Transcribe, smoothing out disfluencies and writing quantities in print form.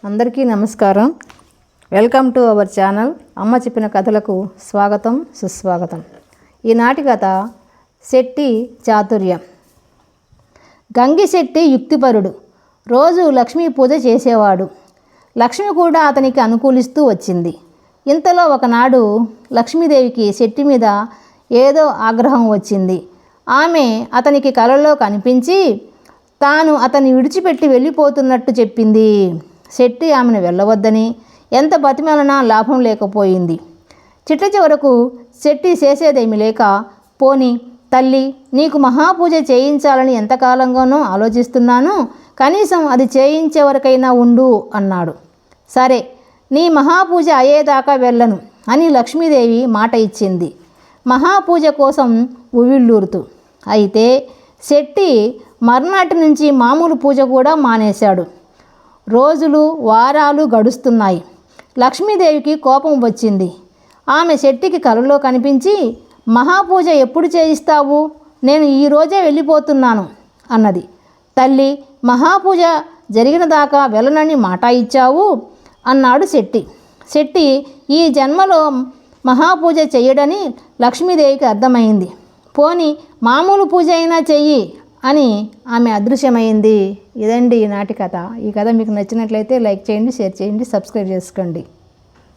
అందరికీ నమస్కారం. Welcome to our channel. అమ్మ చెప్పిన కథలకు స్వాగతం, సుస్వాగతం. ఈనాటి కథ శెట్టి చాతుర్యం. గంగిశెట్టి యుక్తిపరుడు. రోజు లక్ష్మీ పూజ చేసేవాడు. లక్ష్మి కూడా అతనికి అనుకూలిస్తూ వచ్చింది. ఇంతలో ఒకనాడు లక్ష్మీదేవికి శెట్టి మీద ఏదో ఆగ్రహం వచ్చింది. ఆమె అతనికి కలలో కనిపించి తాను అతన్ని విడిచిపెట్టి వెళ్ళిపోతున్నట్టు చెప్పింది. శెట్టి ఆమెను వెళ్ళవద్దని ఎంత బతిమాలనా లాభం లేకపోయింది. చిట్ట చివరకు శెట్టి చేసేదేమి లేక, పోని తల్లి, నీకు మహాపూజ చేయించాలని ఎంతకాలంగానో ఆలోచిస్తున్నాను, కనీసం అది చేయించే వరకైనా ఉండు అన్నాడు. సరే, నీ మహాపూజ అయ్యేదాకా వెళ్ళను అని లక్ష్మీదేవి మాట ఇచ్చింది, మహాపూజ కోసం ఉవ్విళ్ళూరుతూ. అయితే శెట్టి మర్నాటి నుంచి మామూలు పూజ కూడా మానేశాడు. రోజులు వారాలు గడుస్తున్నాయి. లక్ష్మీదేవికి కోపం వచ్చింది. ఆమె శెట్టికి కలలో కనిపించి, మహాపూజ ఎప్పుడు చేయిస్తావు? నేను ఈరోజే వెళ్ళిపోతున్నాను అన్నది. తల్లి, మహాపూజ జరిగిన దాకా వెళ్ళనని మాట ఇచ్చావు అన్నాడు శెట్టి. శెట్టి ఈ జన్మలో మహాపూజ చెయ్యడని లక్ష్మీదేవికి అర్థమైంది. పోని మామూలు పూజ అయినా చెయ్యి అని ఆమె అదృశ్యమైంది. ఇదండి ఈనాటి కథ. ఈ కథ మీకు నచ్చినట్లయితే లైక్ చేయండి, షేర్ చేయండి, సబ్స్క్రైబ్ చేసుకోండి.